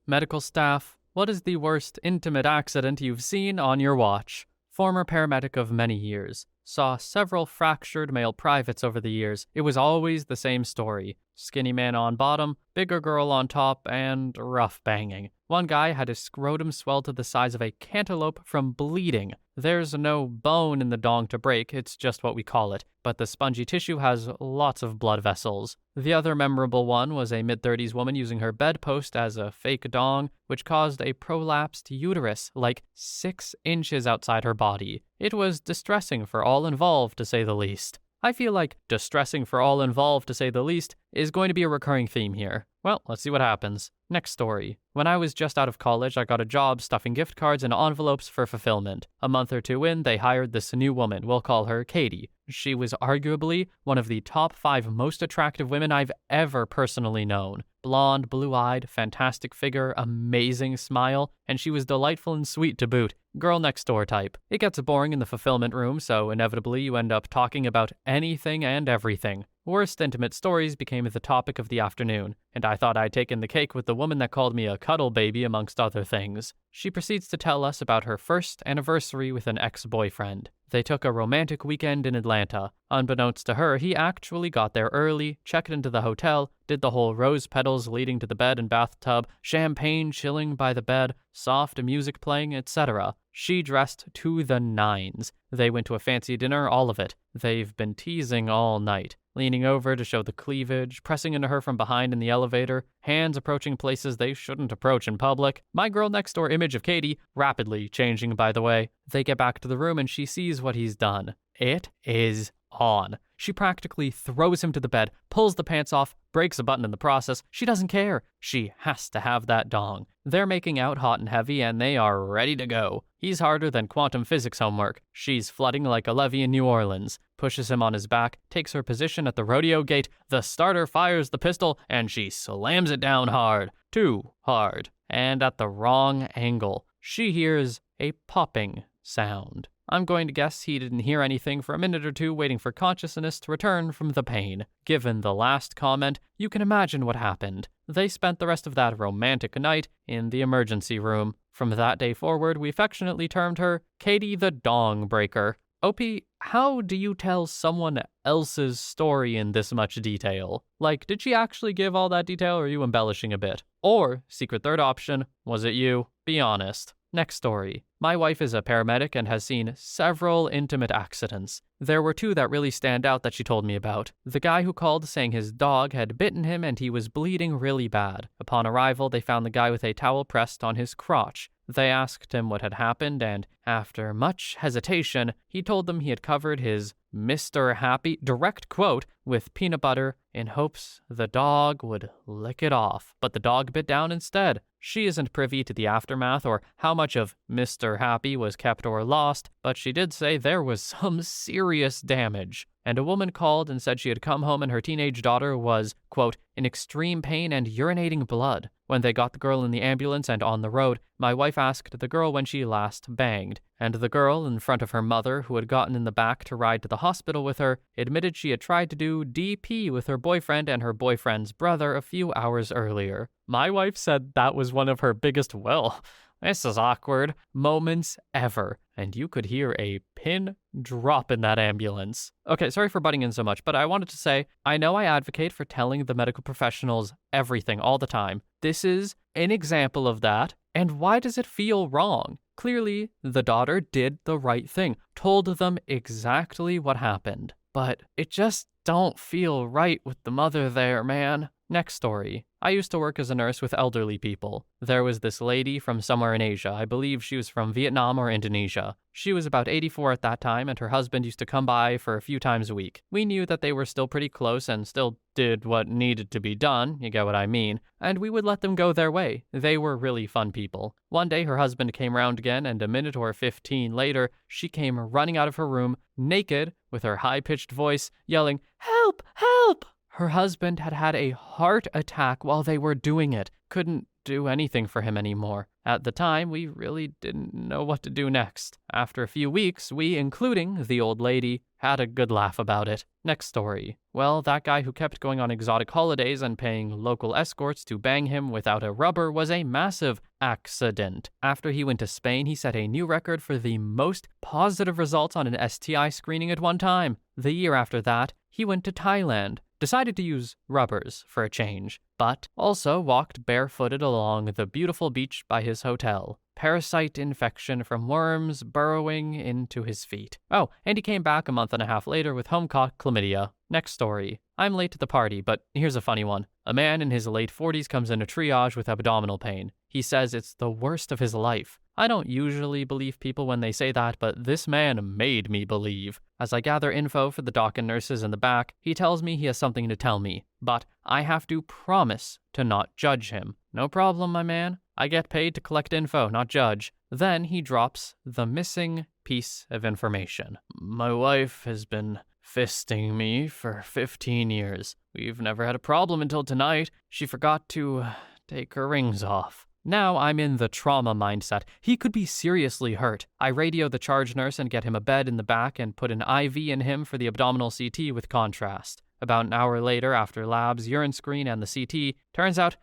Medical staff, what is the worst intimate accident you've seen on your watch? Former paramedic of many years. Saw several fractured male privates over the years. It was always the same story. Skinny man on bottom, bigger girl on top, and rough banging. One guy had his scrotum swell to the size of a cantaloupe from bleeding. There's no bone in the dong to break, it's just what we call it, but the spongy tissue has lots of blood vessels. The other memorable one was a mid-30s woman using her bedpost as a fake dong, which caused a prolapsed uterus, like 6 inches outside her body. It was distressing for all involved, to say the least. I feel like distressing for all involved, to say the least, is going to be a recurring theme here. Well, let's see what happens. Next story. When I was just out of college, I got a job stuffing gift cards in envelopes for fulfillment. A month or two in, they hired this new woman. We'll call her Katie. She was arguably one of the top 5 most attractive women I've ever personally known. Blonde, blue-eyed, fantastic figure, amazing smile, and she was delightful and sweet to boot. Girl next door type. It gets boring in the fulfillment room, so inevitably you end up talking about anything and everything. Worst intimate stories became the topic of the afternoon, and I thought I'd taken the cake with the woman that called me a cuddle baby amongst other things. She proceeds to tell us about her first anniversary with an ex-boyfriend. They took a romantic weekend in Atlanta. Unbeknownst to her, he actually got there early, checked into the hotel, did the whole rose petals leading to the bed and bathtub, champagne chilling by the bed, soft music playing, etc. She dressed to the nines. They went to a fancy dinner, all of it. They've been teasing all night. Leaning over to show the cleavage, pressing into her from behind in the elevator, hands approaching places they shouldn't approach in public. My girl next door image of Katie, rapidly changing by the way. They get back to the room and she sees what he's done. It is on. She practically throws him to the bed, pulls the pants off, breaks a button in the process. She doesn't care. She has to have that dong. They're making out hot and heavy and they are ready to go. He's harder than quantum physics homework. She's flooding like a levee in New Orleans. Pushes him on his back, takes her position at the rodeo gate. The starter fires the pistol and she slams it down hard. Too hard. And at the wrong angle. She hears a popping sound. I'm going to guess he didn't hear anything for a minute or two, waiting for consciousness to return from the pain. Given the last comment, you can imagine what happened. They spent the rest of that romantic night in the emergency room. From that day forward, we affectionately termed her Katie the Dong Breaker. OP, how do you tell someone else's story in this much detail? Like, did she actually give all that detail, or are you embellishing a bit? Or, secret third option, was it you? Be honest. Next story. My wife is a paramedic and has seen several intimate accidents. There were 2 that really stand out that she told me about. The guy who called saying his dog had bitten him and he was bleeding really bad. Upon arrival, they found the guy with a towel pressed on his crotch. They asked him what had happened, and after much hesitation, he told them he had covered his Mr. Happy, direct quote, with peanut butter in hopes the dog would lick it off, but the dog bit down instead. She isn't privy to the aftermath or how much of Mr. Happy was kept or lost, but she did say there was some serious damage. And a woman called and said she had come home and her teenage daughter was, quote, in extreme pain and urinating blood. When they got the girl in the ambulance and on the road, my wife asked the girl when she last banged, and the girl, in front of her mother, who had gotten in the back to ride to the hospital with her, admitted she had tried to do DP with her boyfriend and her boyfriend's brother a few hours earlier. My wife said that was one of her biggest, well, this is awkward, moments ever. And you could hear a pin drop in that ambulance. Okay, sorry for butting in so much, but I wanted to say, I know I advocate for telling the medical professionals everything all the time. This is an example of that, and why does it feel wrong? Clearly, the daughter did the right thing, told them exactly what happened. But it just don't feel right with the mother there, man. Next story. I used to work as a nurse with elderly people. There was this lady from somewhere in Asia. I believe she was from Vietnam or Indonesia. She was about 84 at that time, and her husband used to come by for a few times a week. We knew that they were still pretty close and still did what needed to be done, you get what I mean, and we would let them go their way. They were really fun people. One day her husband came round again, and a minute or 15 later, she came running out of her room, naked, with her high-pitched voice, yelling, "Help! Help!" Her husband had had a heart attack while they were doing it. Couldn't do anything for him anymore. At the time, we really didn't know what to do next. After a few weeks, we, including the old lady, had a good laugh about it. Next story. Well, that guy who kept going on exotic holidays and paying local escorts to bang him without a rubber was a massive accident. After he went to Spain, he set a new record for the most positive results on an STI screening at one time. The year after that, he went to Thailand, decided to use rubbers for a change, but also walked barefooted along the beautiful beach by his hotel. Parasite infection from worms burrowing into his feet. Oh, and he came back a month and a half later with home-caught chlamydia. Next story. I'm late to the party, but here's a funny one. A man in his late 40s comes into triage with abdominal pain. He says it's the worst of his life. I don't usually believe people when they say that, but this man made me believe. As I gather info for the doc and nurses in the back, he tells me he has something to tell me, but I have to promise to not judge him. No problem, my man. I get paid to collect info, not judge. Then he drops the missing piece of information. My wife has been fisting me for 15 years. We've never had a problem until tonight. She forgot to take her rings off. Now I'm in the trauma mindset. He could be seriously hurt. I radio the charge nurse and get him a bed in the back and put an IV in him for the abdominal CT with contrast. About an hour later, after labs, urine screen, and the CT, turns out,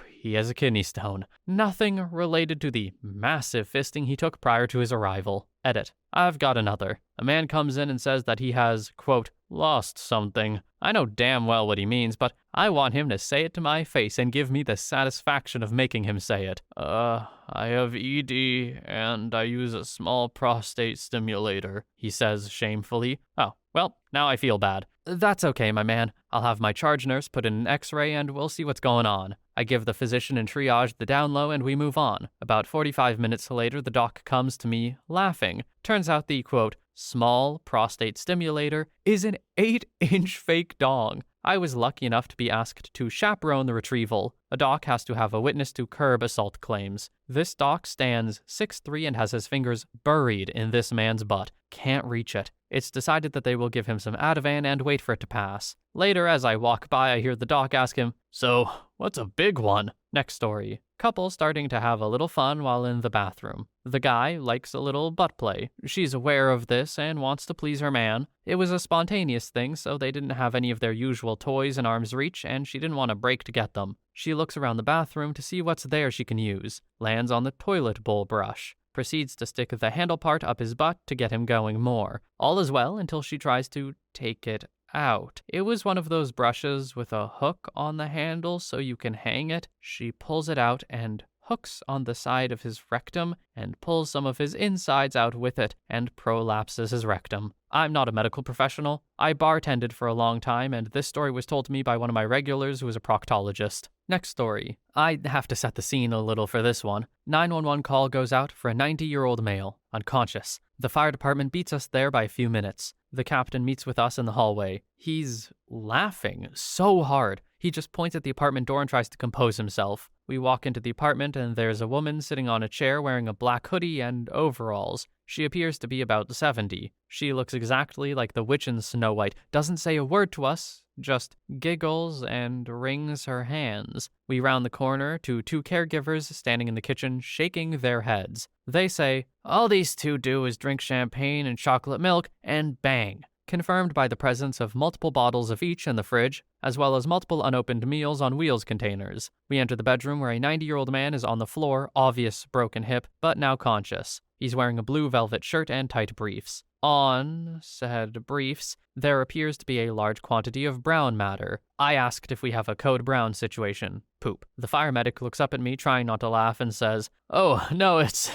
he has a kidney stone. Nothing related to the massive fisting he took prior to his arrival. Edit. I've got another. A man comes in and says that he has, quote, lost something. I know damn well what he means, but I want him to say it to my face and give me the satisfaction of making him say it. I have ED and I use a small prostate stimulator, he says shamefully. Oh, well, now I feel bad. That's okay, my man. I'll have my charge nurse put in an x-ray and we'll see what's going on. I give the physician in triage the down low and we move on. About 45 minutes later, the doc comes to me laughing. Turns out the, quote, small prostate stimulator is an 8-inch fake dong. I was lucky enough to be asked to chaperone the retrieval. A doc has to have a witness to curb assault claims. This doc stands 6'3" and has his fingers buried in this man's butt. Can't reach it. It's decided that they will give him some Ativan and wait for it to pass. Later, as I walk by, I hear the doc ask him, "So, what's a big one?" Next story. Couple starting to have a little fun while in the bathroom. The guy likes a little butt play. She's aware of this and wants to please her man. It was a spontaneous thing, so they didn't have any of their usual toys in arm's reach, and she didn't want to break to get them. She looks around the bathroom to see what's there she can use. Lands on the toilet bowl brush. Proceeds to stick the handle part up his butt to get him going more. All is well until she tries to take it out. It was one of those brushes with a hook on the handle so you can hang it. She pulls it out and hooks on the side of his rectum and pulls some of his insides out with it and prolapses his rectum. I'm not a medical professional. I bartended for a long time, and this story was told to me by one of my regulars who is a proctologist. Next story. I have to set the scene a little for this one. 911 call goes out for a 90-year-old male, unconscious. The fire department beats us there by a few minutes. The captain meets with us in the hallway. He's laughing so hard. He just points at the apartment door and tries to compose himself. We walk into the apartment and there's a woman sitting on a chair wearing a black hoodie and overalls. She appears to be about 70. She looks exactly like the witch in Snow White, doesn't say a word to us, just giggles and wrings her hands. We round the corner to two caregivers standing in the kitchen shaking their heads. They say, "All these two do is drink champagne and chocolate milk, and bang." Confirmed by the presence of multiple bottles of each in the fridge, as well as multiple unopened Meals on Wheels containers. We enter the bedroom where a 90-year-old man is on the floor, obvious broken hip, but now conscious. He's wearing a blue velvet shirt and tight briefs. On said briefs, there appears to be a large quantity of brown matter. I asked if we have a code brown situation. Poop. The Paramedic looks up at me, trying not to laugh, and says, "Oh, no, it's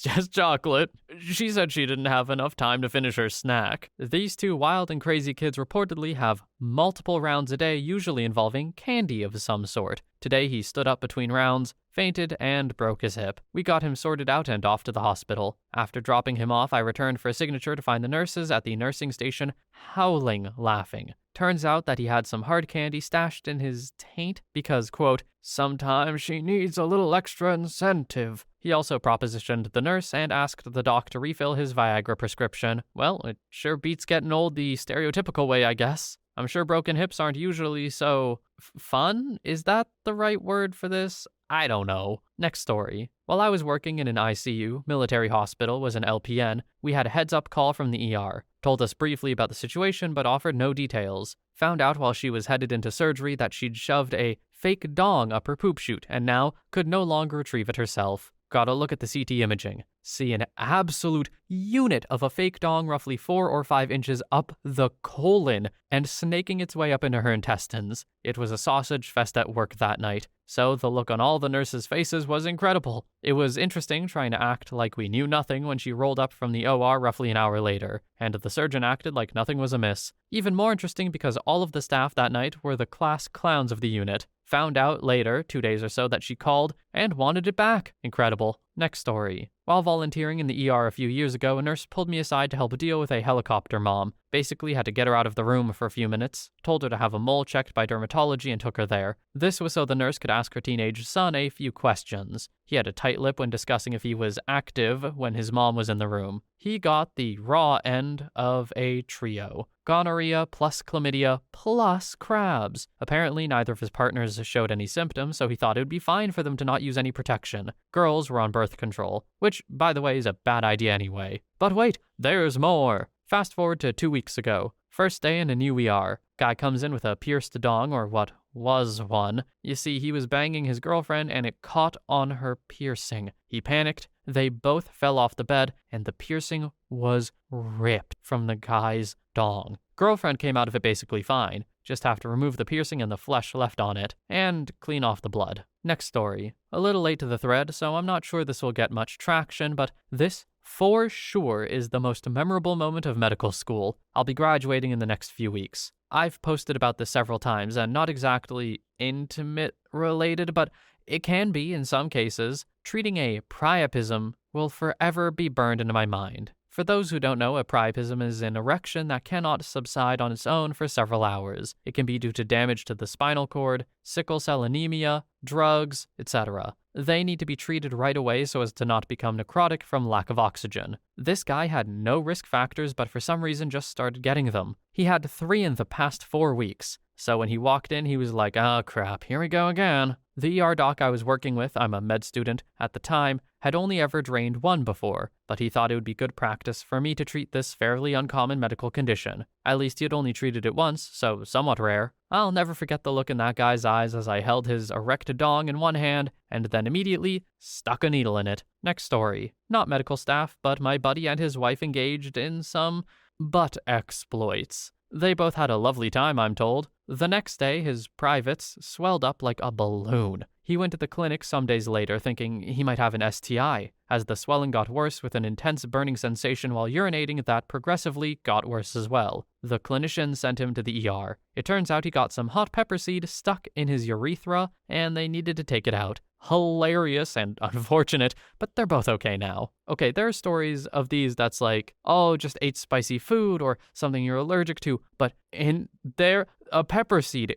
just chocolate." She said she didn't have enough time to finish her snack. These two wild and crazy kids reportedly have multiple rounds a day, usually involving candy of some sort. Today he stood up between rounds, fainted, and broke his hip. We got him sorted out and off to the hospital. After dropping him off, I returned for a signature to find the nurses at the nursing station howling laughing. Turns out that he had some hard candy stashed in his taint because, quote, "sometimes she needs a little extra incentive." He also propositioned the nurse and asked the doc to refill his Viagra prescription. Well, it sure beats getting old the stereotypical way, I guess. I'm sure broken hips aren't usually so fun? Is that the right word for this? I don't know. Next story. While I was working in an ICU, military hospital, was an LPN, we had a heads-up call from the ER. Told us briefly about the situation but offered no details. Found out while she was headed into surgery that she'd shoved a fake dong up her poop chute and now could no longer retrieve it herself. Got a look at the CT imaging. See an absolute unit of a fake dong roughly 4 or 5 inches up the colon and snaking its way up into her intestines. It was a sausage fest at work that night. So the look on all the nurses' faces was incredible. It was interesting trying to act like we knew nothing when she rolled up from the OR roughly an hour later, and the surgeon acted like nothing was amiss. Even more interesting because all of the staff that night were the class clowns of the unit. Found out later, 2 days or so, that she called and wanted it back. Incredible. Next story. While volunteering in the ER a few years ago, a nurse pulled me aside to help deal with a helicopter mom. Basically had to get her out of the room for a few minutes, told her to have a mole checked by dermatology and took her there. This was so the nurse could ask her teenage son a few questions. He had a tight lip when discussing if he was active when his mom was in the room. He got the raw end of a trio. Gonorrhea plus chlamydia plus crabs. Apparently neither of his partners showed any symptoms, so he thought it would be fine for them to not use any protection. Girls were on birth control, which, by the way, is a bad idea anyway. But wait, there's more. Fast forward to 2 weeks ago. First day in a new ER. Guy comes in with a pierced dong, or what was one. You see, he was banging his girlfriend and it caught on her piercing. He panicked. They both fell off the bed and the piercing was ripped from the guy's dong. Girlfriend came out of it basically fine. Just have to remove the piercing and the flesh left on it, and clean off the blood. Next story. A little late to the thread, so I'm not sure this will get much traction, but this for sure is the most memorable moment of medical school. I'll be graduating in the next few weeks. I've posted about this several times, and not exactly intimate related, but it can be in some cases. Treating a priapism will forever be burned into my mind. For those who don't know, a priapism is an erection that cannot subside on its own for several hours. It can be due to damage to the spinal cord, sickle cell anemia, drugs, etc. They need to be treated right away so as to not become necrotic from lack of oxygen. This guy had no risk factors, but for some reason just started getting them. He had 3 in the past 4 weeks. So when he walked in, he was like, oh crap, here we go again. The ER doc I was working with, I'm a med student at the time, had only ever drained 1 before, but he thought it would be good practice for me to treat this fairly uncommon medical condition. At least he had only treated it once, so somewhat rare. I'll never forget the look in that guy's eyes as I held his erect dong in one hand and then immediately stuck a needle in it. Next story. Not medical staff, but my buddy and his wife engaged in some butt exploits. They both had a lovely time, I'm told. The next day, his privates swelled up like a balloon. He went to the clinic some days later thinking he might have an STI, as the swelling got worse with an intense burning sensation while urinating that progressively got worse as well. The clinician sent him to the ER. It turns out he got some hot pepper seed stuck in his urethra, and they needed to take it out. Hilarious and unfortunate, but they're both okay now. Okay, there are stories of these that's like, oh, just ate spicy food or something you're allergic to, but in there, a pepper seed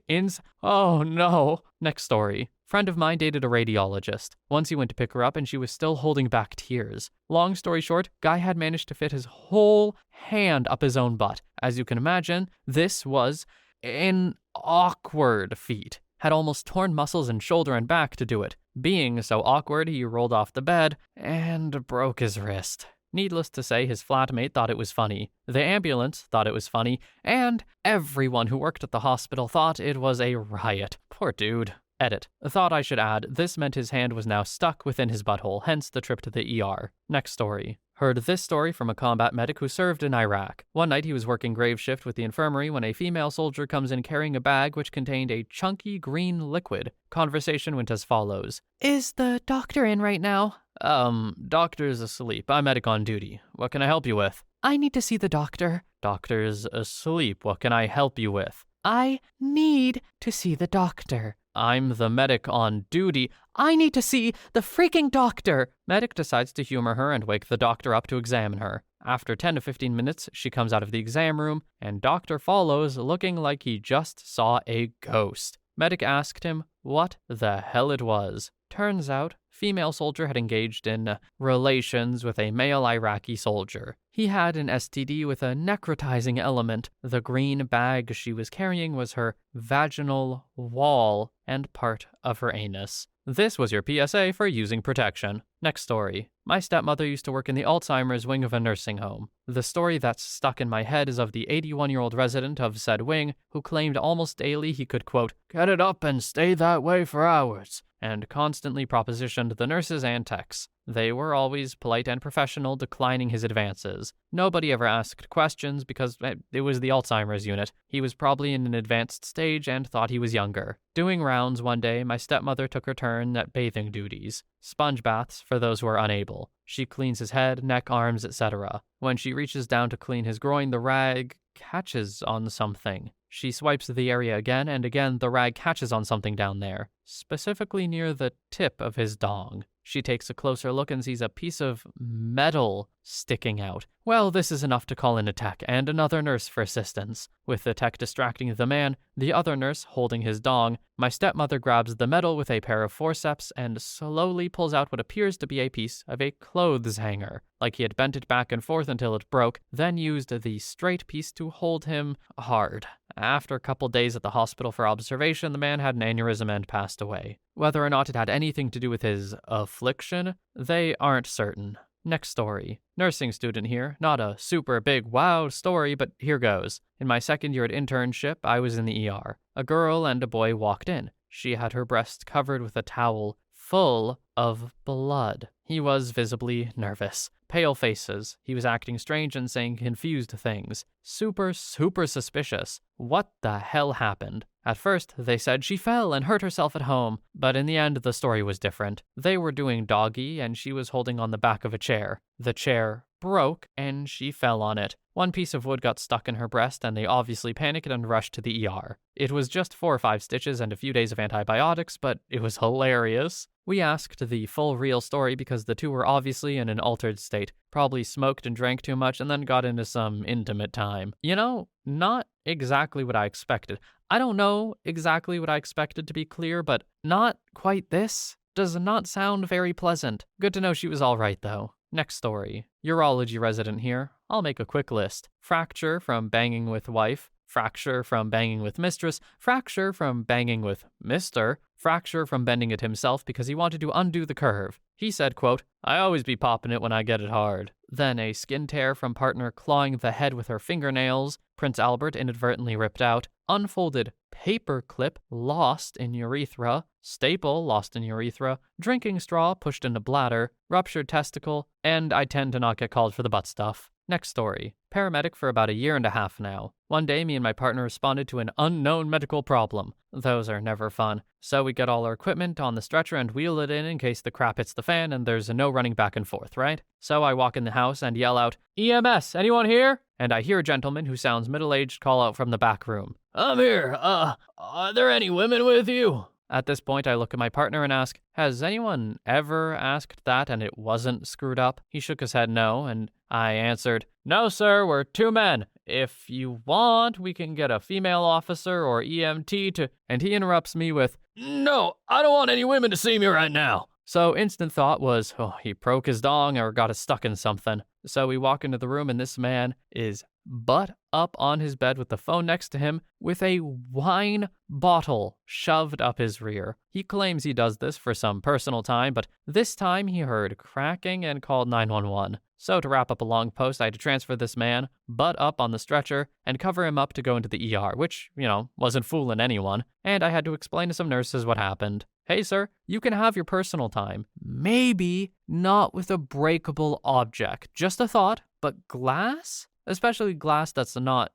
oh no. Next story. Friend of mine dated a radiologist. Once he went to pick her up and she was still holding back tears. Long story short, guy had managed to fit his whole hand up his own butt. As you can imagine, this was an awkward feat. Had almost torn muscles in shoulder and back to do it. Being so awkward, he rolled off the bed and broke his wrist. Needless to say, his flatmate thought it was funny. The ambulance thought it was funny, and everyone who worked at the hospital thought it was a riot. Poor dude. Edit. Thought I should add, this meant his hand was now stuck within his butthole, hence the trip to the ER. Next story. Heard this story from a combat medic who served in Iraq. One night he was working grave shift with the infirmary when a female soldier comes in carrying a bag which contained a chunky green liquid. Conversation went as follows. Is the doctor in right now? Doctor's asleep. I'm medic on duty. What can I help you with? I need to see the doctor. Doctor's asleep. What can I help you with? I need to see the doctor. I'm the medic on duty. I need to see the freaking doctor. Medic decides to humor her and wake the doctor up to examine her. After 10 to 15 minutes, she comes out of the exam room, and doctor follows looking like he just saw a ghost. Medic asked him what the hell it was. Turns out, female soldier had engaged in relations with a male Iraqi soldier. He had an STD with a necrotizing element. The green bag she was carrying was her vaginal wall and part of her anus. This was your PSA for using protection. Next story. My stepmother used to work in the Alzheimer's wing of a nursing home. The story that's stuck in my head is of the 81-year-old resident of said wing who claimed almost daily he could, quote, get it up and stay that way for hours, and constantly propositioned the nurses and techs. They were always polite and professional, declining his advances. Nobody ever asked questions because it was the Alzheimer's unit. He was probably in an advanced stage and thought he was younger. Doing rounds one day, my stepmother took her turn at bathing duties. Sponge baths for those who are unable. She cleans his head, neck, arms, etc. When she reaches down to clean his groin, the rag catches on something. She swipes the area again, and again the rag catches on something down there, specifically near the tip of his dong. She takes a closer look and sees a piece of metal sticking out. Well, this is enough to call in a tech and another nurse for assistance. With the tech distracting the man, the other nurse holding his dong, my stepmother grabs the metal with a pair of forceps and slowly pulls out what appears to be a piece of a clothes hanger, like he had bent it back and forth until it broke, then used the straight piece to hold him hard. After a couple days at the hospital for observation, the man had an aneurysm and passed away. Whether or not it had anything to do with his affliction, they aren't certain. Next story. Nursing student here. Not a super big wow story, but here goes. In my second year at internship, I was in the ER. A girl and a boy walked in. She had her breast covered with a towel full of blood. He was visibly nervous. Pale faces. He was acting strange and saying confused things. Super suspicious. What the hell happened? At first, they said she fell and hurt herself at home, but in the end, the story was different. They were doing doggy, and she was holding on the back of a chair. The chair broke, and she fell on it. One piece of wood got stuck in her breast, and they obviously panicked and rushed to the ER. It was just 4 or 5 stitches and a few days of antibiotics, but it was hilarious. We asked the full real story because the two were obviously in an altered state, probably smoked and drank too much and then got into some intimate time. You know, not exactly what I expected. I don't know exactly what I expected, to be clear, but not quite this does not sound very pleasant. Good to know she was all right, though. Next story. Urology resident here. I'll make a quick list. Fracture from banging with wife. Fracture from banging with mistress. Fracture from banging with mister. Fracture from bending it himself because he wanted to undo the curve. He said, quote, I always be popping it when I get it hard. Then a skin tear from partner clawing the head with her fingernails. Prince Albert inadvertently ripped out. Unfolded paper clip lost in urethra. Staple lost in urethra. Drinking straw pushed into bladder. Ruptured testicle. And I tend to not get called for the butt stuff. Next story. Paramedic for about 1.5 years now. One day, me and my partner responded to an unknown medical problem. Those are never fun. So we get all our equipment on the stretcher and wheel it in case the crap hits the fan and there's no running back and forth, right? So I walk in the house and yell out, EMS, anyone here? And I hear a gentleman who sounds middle-aged call out from the back room, I'm here. Are there any women with you? At this point, I look at my partner and ask, has anyone ever asked that and it wasn't screwed up? He shook his head no, and I answered, no, sir, we're 2 men. If you want, we can get a female officer or EMT to... And he interrupts me with, no, I don't want any women to see me right now. So instant thought was, oh, he broke his dong or got it stuck in something. So we walk into the room and this man is butt up on his bed with the phone next to him with a wine bottle shoved up his rear. He claims he does this for some personal time, but this time he heard cracking and called 911. So to wrap up a long post, I had to transfer this man butt up on the stretcher and cover him up to go into the ER, which, wasn't fooling anyone. And I had to explain to some nurses what happened. Hey, sir, you can have your personal time. Maybe not with a breakable object. Just a thought, but glass? Especially glass that's not,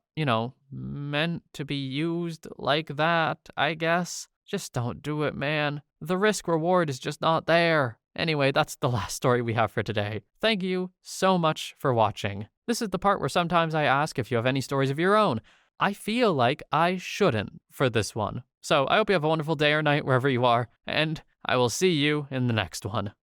meant to be used like that, I guess. Just don't do it, man. The risk reward is just not there. Anyway, that's the last story we have for today. Thank you so much for watching. This is the part where sometimes I ask if you have any stories of your own. I feel like I shouldn't for this one. So I hope you have a wonderful day or night wherever you are, and I will see you in the next one.